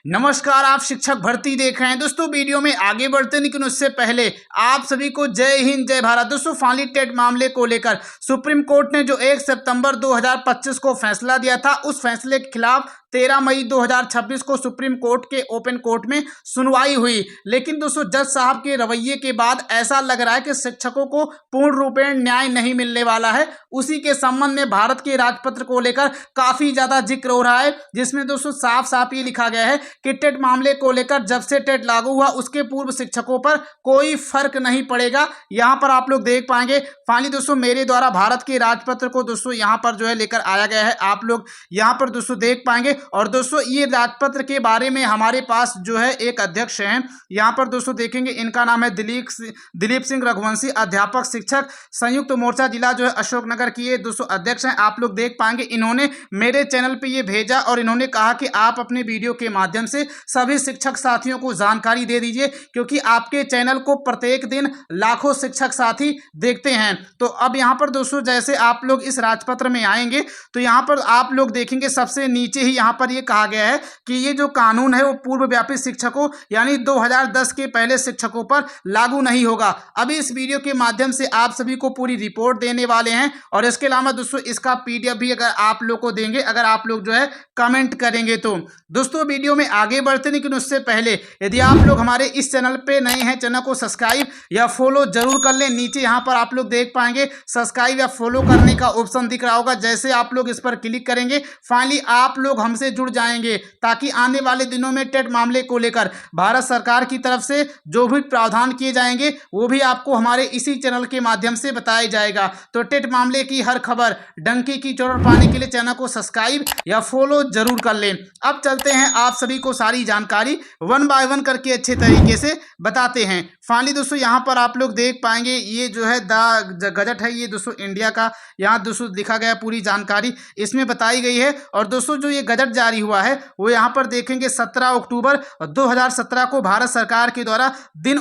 नमस्कार, आप शिक्षक भर्ती देख रहे हैं। दोस्तों वीडियो में आगे बढ़ते हैं, लेकिन उससे पहले आप सभी को जय हिंद जय भारत। दोस्तों फाइनली टेट मामले को लेकर सुप्रीम कोर्ट ने जो 1 सितंबर 2025 को फैसला दिया था, उस फैसले के खिलाफ 13 मई 2026 को सुप्रीम कोर्ट के ओपन कोर्ट में सुनवाई हुई। लेकिन दोस्तों जज साहब के रवैये के बाद ऐसा लग रहा है कि शिक्षकों को पूर्ण रूपेण न्याय नहीं मिलने वाला है। उसी के संबंध में भारत के राजपत्र को लेकर काफी ज्यादा जिक्र हो रहा है, जिसमें दोस्तों साफ साफ ये लिखा गया है कि टेट मामले को लेकर जब से टेट लागू हुआ उसके पूर्व शिक्षकों पर कोई फर्क नहीं पड़ेगा। यहाँ पर आप लोग देख पाएंगे फाइनली दोस्तों मेरे द्वारा भारत के राजपत्र को दोस्तों यहाँ पर जो है लेकर आया गया है। आप लोग यहाँ पर दोस्तों देख पाएंगे। और दोस्तों ये राजपत्र के बारे में हमारे पास जो है एक अध्यक्ष हैं, यहाँ पर दोस्तों देखेंगे, इनका नाम है दिलीप सिंह रघुवंशी, अध्यापक शिक्षक संयुक्त मोर्चा जिला जो है अशोकनगर की ये दोस्तों अध्यक्ष हैं। आप लोग देख पाएंगे इन्होंने मेरे चैनल पे ये भेजा और इन्होंने कहा कि आप अपने वीडियो के माध्यम से सभी शिक्षक साथियों को जानकारी दे दीजिए, क्योंकि आपके चैनल को प्रत्येक दिन लाखों शिक्षक साथी देखते हैं। तो अब यहाँ पर दोस्तों जैसे आप लोग इस राजपत्र में आएंगे तो यहाँ पर आप लोग देखेंगे सबसे नीचे ही यहाँ पर ये कहा गया है कि ये जो कानून है वो पूर्व व्यापी शिक्षकों यानी 2010 के पहले शिक्षकों पर लागू नहीं होगा। अभी इस वीडियो के माध्यम से आप सभी को पूरी रिपोर्ट देने वाले हैं और इसके अलावा दोस्तों इसका पीडीएफ भी अगर आप लोग को देंगे, अगर आप लोग जो है कमेंट करेंगे तो। दोस्तों वीडियो में आगे बढ़ते, लेकिन उससे पहले यदि आप लोग हमारे इस चैनल पे नए हैं, चैनल को सब्सक्राइब या फॉलो जरूर कर लें। नीचे यहाँ पर आप लोग देख पाएंगे सब्सक्राइब या फॉलो करने का ऑप्शन दिख रहा होगा। जैसे आप लोग इस पर क्लिक करेंगे फाइनली आप लोग हमसे जुड़ जाएंगे, ताकि आने वाले दिनों में टेट मामले को लेकर भारत सरकार की तरफ से जो भी प्रावधान किए जाएंगे वो भी आपको हमारे इसी चैनल के माध्यम से बताया जाएगा। तो टेट मामले की हर खबर डंकी की चोट पाने के लिए चैनल को सब्सक्राइब या फॉलो जरूर कर लें। अब चलते हैं, आप सभी को सारी जानकारी वन बाय वन करके अच्छे तरीके से बताते हैं। फाइनली दोस्तों यहाँ पर आप लोग देख पाएंगे ये जो है द गजट है, ये दोस्तों इंडिया का यहाँ दोस्तों लिखा गया पूरी जानकारी इसमें बताई गई है। और दोस्तों जो ये गजट जारी हुआ है वो यहाँ पर देखेंगे 17 अक्टूबर 2017 को भारत सरकार के द्वारा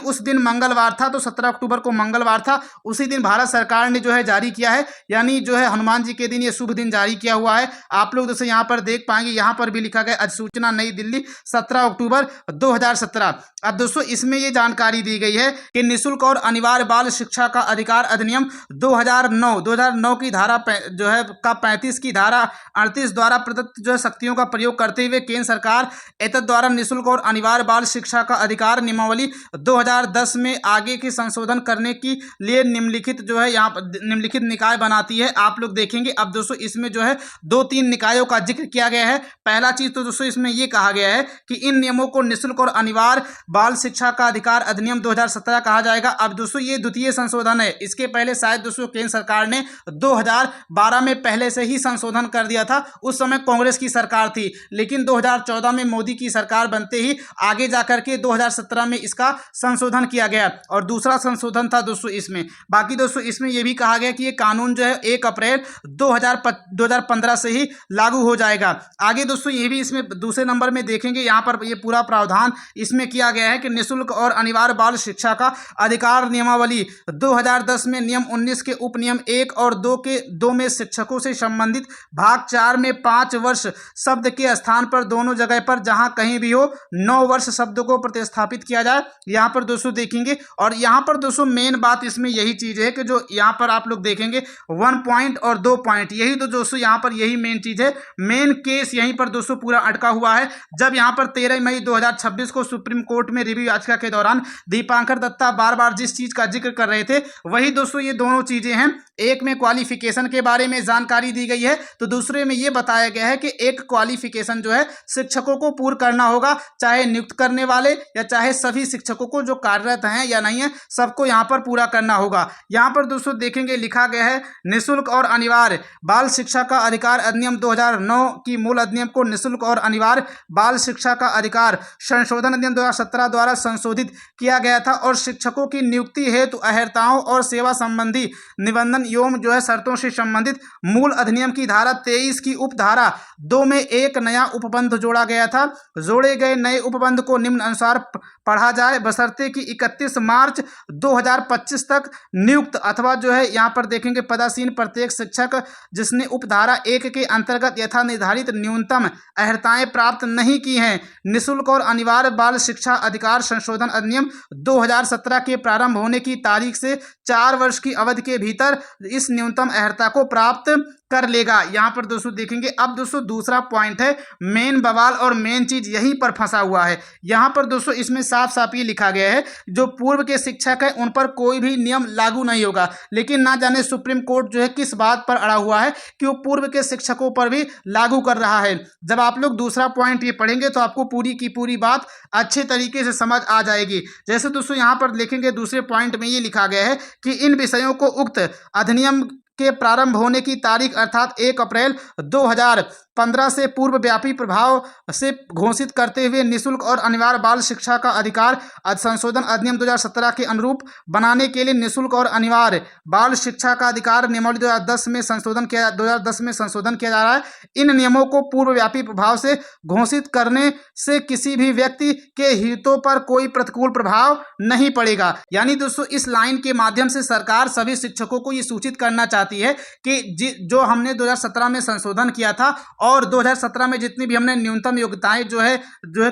उस दिन मंगलवार था, तो 17 अक्टूबर को मंगलवार था, उसी दिन भारत सरकार ने जो है जारी किया है, यानी जो है हनुमान जी के दिन ये शुभ दिन जारी किया हुआ है। आप लोग दोस्तों यहाँ पर देख पाएंगे, यहाँ पर भी लिखा गया अधिसूचना नई दिल्ली 17 अक्टूबर 2017। अब दोस्तों इसमें ये जानकारी दी गई है कि निःशुल्क और अनिवार्य बाल शिक्षा का अधिकार अधिनियम 2009 की धारा जो है का 35 की धारा 38 द्वारा प्रदत्त जो है शक्तियों का प्रयोग करते हुए केंद्र सरकार एतद द्वारा निःशुल्क और अनिवार्य बाल शिक्षा का अधिकार नियमावली 2010 में आगे की संशोधन करने के लिए निम्नलिखित जो है यहाँ निम्नलिखित निकाय बनाती है। आप लोग देखेंगे अब दोस्तों इसमें जो है 2-3 निकायों का जिक्र किया गया है। पहला चीज तो दोस्तों इसमें ये कहा गया है कि इन नियमों को निःशुल्क और अनिवार्य बाल शिक्षा का अधिकार अधिनियम 2017 कहा जाएगा। अब दोस्तों ये द्वितीय संशोधन है, इसके पहले शायद दोस्तों केंद्र सरकार ने 2012 में पहले से ही संशोधन कर दिया था, उस समय कांग्रेस की सरकार थी, लेकिन 2014 में मोदी की सरकार बनते ही आगे जाकर के 2017 में इसका संशोधन किया गया और दूसरा संशोधन था दोस्तों इसमें। बाकी दोस्तों इसमें यह भी कहा गया कि ये कानून जो है 1 अप्रैल 2015 से ही लागू हो जाएगा। आगे दोस्तों ये भी इसमें दूसरे नंबर में देखेंगे, यहाँ पर ये पूरा प्रावधान इसमें किया गया है कि निःशुल्क और अनिवार्य बाल शिक्षा का अधिकार नियमावली 2010 में नियम 19 के उपनियम 1 और 2 में शिक्षकों से संबंधित भाग 4 में 5 वर्ष शब्द के स्थान पर दोनों जगह पर जहां कहीं भी हो 9 वर्ष शब्द को प्रतिस्थापित किया जाए। यहाँ पर दोस्तों देखेंगे और यहाँ पर दोस्तों मेन बात इसमें यही चीज है कि जो यहाँ पर आप लोग देखेंगे 1 पॉइंट और 2 पॉइंट, यही तो दोस्तों यहाँ पर यही मेन चीज है, मेन केस यहीं पर दोस्तों पूरा अटका हुआ है। जब यहाँ पर 13 मई 2026 को सुप्रीम कोर्ट में रिव्यू याचिका के दौरान दीपांकर दत्ता बार बार जिस चीज का जिक्र कर रहे थे वही दोस्तों ये दोनों चीजें हैं। एक में क्वालिफिकेशन के बारे में जानकारी दी गई है, तो दूसरे में ये बताया गया है कि एक क्वालिफिकेशन जो है शिक्षकों को पूर्ण करना होगा, चाहे नियुक्त करने वाले या चाहे सभी शिक्षकों को जो कार्यरत हैं या नहीं है, सबको यहाँ पर पूरा करना होगा। यहाँ पर दोस्तों देखेंगे लिखा गया है निःशुल्क और अनिवार्य बाल शिक्षा का अधिकार अधिनियम 2009 की मूल अधिनियम को निःशुल्क और अनिवार्य बाल शिक्षा का अधिकार संशोधन अधिनियम 2017 द्वारा संशोधित किया गया था और शिक्षकों की नियुक्ति हेतु अहर्ताओं और सेवा संबंधी निबंधन एवं जो है शर्तों से संबंधित मूल अधिनियम की धारा 23 की उपधारा 2 में एक नया उपबंध जोड़ा गया था। जोड़े गए नए उपबंध को निम्न अनुसार पढ़ा जाए, बशर्ते कि 31 मार्च 2025 तक नियुक्त अथवा जो है यहाँ पर देखेंगे पदासीन प्रत्येक शिक्षक जिसने उपधारा 1 के अंतर्गत यथा निर्धारित न्यूनतम अर्हताएं प्राप्त नहीं की हैं, निःशुल्क और अनिवार्य बाल शिक्षा अधिकार संशोधन अधिनियम 2017 के प्रारंभ होने की तारीख से 4 वर्ष की अवधि के भीतर इस न्यूनतम अर्हता को प्राप्त कर लेगा। यहाँ पर दोस्तों देखेंगे। अब दोस्तों दूसरा पॉइंट है, मेन बवाल और मेन चीज यहीं पर फंसा हुआ है। यहाँ पर दोस्तों इसमें साफ साफ ये लिखा गया है जो पूर्व के शिक्षक है उन पर कोई भी नियम लागू नहीं होगा, लेकिन ना जाने सुप्रीम कोर्ट जो है किस बात पर अड़ा हुआ है कि वो पूर्व के शिक्षकों पर भी लागू कर रहा है। जब आप लोग दूसरा पॉइंट ये पढ़ेंगे तो आपको पूरी की पूरी बात अच्छे तरीके से समझ आ जाएगी। जैसे दोस्तों यहाँ पर देखेंगे दूसरे पॉइंट में ये लिखा गया है कि इन विषयों को उक्त अधिनियम के प्रारंभ होने की तारीख अर्थात 1 अप्रैल 2015 से पूर्व व्यापी प्रभाव से घोषित करते हुए निःशुल्क और अनिवार्य बाल शिक्षा का अधिकार संशोधन अधिनियम 2017 के अनुरूप बनाने के लिए निःशुल्क और अनिवार्य बाल शिक्षा का अधिकार नियमावली 2010 में संशोधन किया जा रहा है। इन नियमों को पूर्व व्यापी प्रभाव से घोषित करने से किसी भी व्यक्ति के हितों पर कोई प्रतिकूल प्रभाव नहीं पड़ेगा। यानी दोस्तों इस लाइन के माध्यम से सरकार सभी शिक्षकों को ये सूचित करना चाहती है कि जो हमने 2017 में संशोधन किया था और 2017 में जितनी भी हमने न्यूनतम योग्यताएं जो है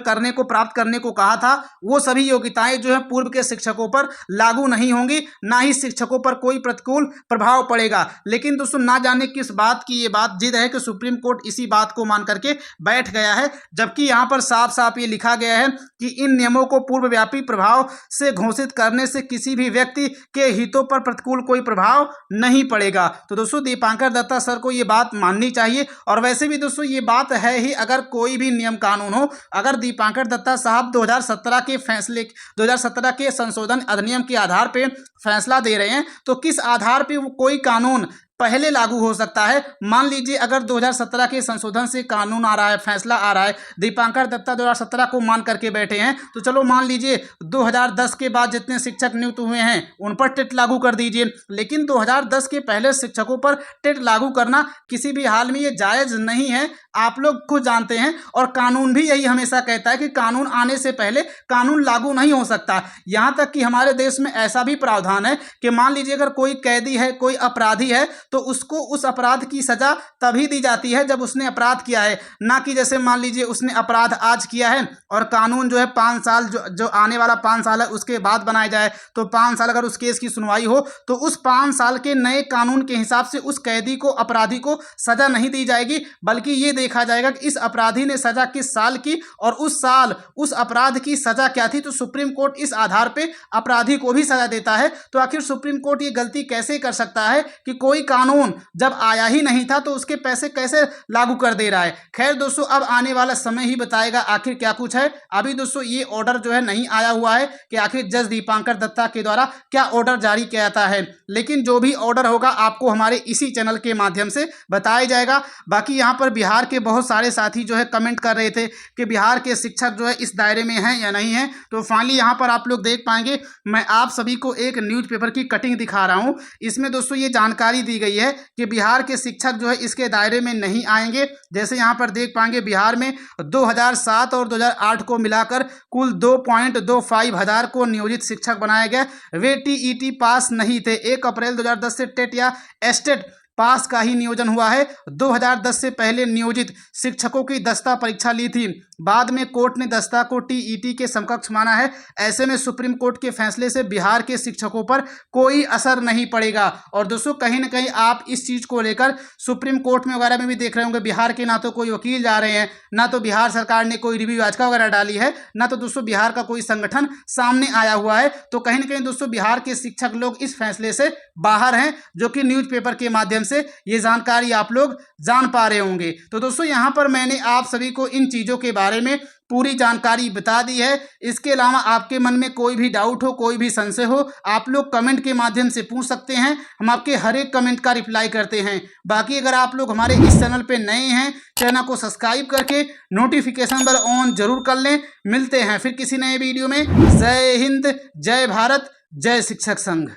करने को प्राप्त करने को कहा था, वो सभी योग्यताएं जो है पूर्व के शिक्षकों पर लागू नहीं होंगी, ना ही शिक्षकों पर कोई प्रतिकूल प्रभाव पड़ेगा। लेकिन दोस्तों ना जाने किस बात की ये बात जिद है कि सुप्रीम कोर्ट इसी बात को मान करके बैठ गया है, जबकि यहाँ पर साफ साफ ये लिखा गया है कि इन नियमों को पूर्व व्यापी प्रभाव से घोषित करने से किसी भी व्यक्ति के हितों पर प्रतिकूल कोई प्रभाव नहीं पड़ेगा। तो दोस्तों दीपांकर दत्ता सर को ये बात माननी चाहिए। और वैसे भी दोस्तों ये बात है ही, अगर कोई भी नियम कानून हो, अगर दीपांकर दत्ता साहब 2017 के संशोधन अधिनियम के आधार पे फैसला दे रहे हैं तो किस आधार पे वो कोई कानून पहले लागू हो सकता है। मान लीजिए अगर 2017 के संशोधन से कानून आ रहा है, फैसला आ रहा है, दीपांकर दत्ता 2017 को मान करके बैठे हैं, तो चलो मान लीजिए 2010 के बाद जितने शिक्षक नियुक्त हुए हैं उन पर टेट लागू कर दीजिए, लेकिन 2010 के पहले शिक्षकों पर टेट लागू करना किसी भी हाल में ये जायज नहीं है, आप लोग खुद जानते हैं। और कानून भी यही हमेशा कहता है कि कानून आने से पहले कानून लागू नहीं हो सकता। यहाँ तक कि हमारे देश में ऐसा भी प्रावधान है कि मान लीजिए अगर कोई कैदी है, कोई अपराधी है, तो उसको उस अपराध की सजा तभी दी जाती है जब उसने अपराध किया है, ना कि जैसे मान लीजिए उसने अपराध आज किया है और कानून जो है 5 साल जो आने वाला 5 साल है उसके बाद बनाया जाए, तो 5 साल अगर उस केस की सुनवाई हो तो उस 5 साल के नए कानून के हिसाब से उस कैदी को, अपराधी को सजा नहीं दी जाएगी, बल्कि ये देखा जाएगा कि इस अपराधी ने सजा किस साल की और उस साल उस अपराध की सजा क्या थी। तो सुप्रीम कोर्ट इस आधार पे अपराधी को भी सजा देता है। तो आखिर सुप्रीम कोर्ट ये गलती कैसे कर सकता है कि कोई कानून जब आया ही नहीं था तो उसके पैसे कैसे लागू कर दे रहा है। खैर दोस्तों अब आने वाला समय ही बताएगा आखिर क्या कुछ है। अभी दोस्तों ये ऑर्डर जो है नहीं आया हुआ है कि आखिर जज दीपांकर दत्ता के द्वारा क्या ऑर्डर जारी किया जाता है, लेकिन जो भी ऑर्डर होगा आपको हमारे इसी चैनल के माध्यम से बताया जाएगा। बाकी यहाँ पर बिहार के बहुत सारे साथी जो है कमेंट कर रहे थे कि बिहार के शिक्षक जो है इस दायरे में हैं या नहीं है, तो फाइनली यहाँ पर आप लोग देख पाएंगे मैं आप सभी को एक न्यूज़पेपर की कटिंग दिखा रहा हूँ। इसमें दोस्तों ये जानकारी दी गई है कि बिहार के शिक्षक जो है इसके दायरे में नहीं आएंगे। जैसे यहाँ पर देख पाएंगे बिहार में 2007 और 2008 को मिलाकर कुल 2.25 हजार को नियोजित शिक्षक बनाया गया। वे टीईटी पास नहीं थे। 1 अप्रैल 2010 से टेट या एस्टेट पास का ही नियोजन हुआ है। 2010 से पहले नियोजित शिक्षकों की दस्ता परीक्षा ली थी, बाद में कोर्ट ने दस्ता को टीईटी के समकक्ष माना है। ऐसे में सुप्रीम कोर्ट के फैसले से बिहार के शिक्षकों पर कोई असर नहीं पड़ेगा। और दोस्तों कहीं ना कहीं आप इस चीज़ को लेकर सुप्रीम कोर्ट में वगैरह में भी देख रहे होंगे, बिहार के ना तो कोई वकील जा रहे हैं, ना तो बिहार सरकार ने कोई रिव्यू याचिका वगैरह डाली है, ना तो दोस्तों बिहार का कोई संगठन सामने आया हुआ है। तो कहीं ना कहीं दोस्तों बिहार के शिक्षक लोग इस फैसले से बाहर हैं, जो कि न्यूज़पेपर के माध्यम से ये जानकारी आप लोग जान पा रहे होंगे। तो दोस्तों यहाँ पर मैंने आप सभी को इन चीज़ों के बारे में पूरी जानकारी बता दी है। इसके अलावा आपके मन में कोई भी डाउट हो, कोई भी संशय हो, आप लोग कमेंट के माध्यम से पूछ सकते हैं। हम आपके हर एक कमेंट का रिप्लाई करते हैं। बाकी अगर आप लोग हमारे इस चैनल पे नए हैं, चैनल को सब्सक्राइब करके नोटिफिकेशन बेल ऑन जरूर कर लें। मिलते हैं फिर किसी नए वीडियो में। जय हिंद, जय भारत, जय शिक्षक संघ।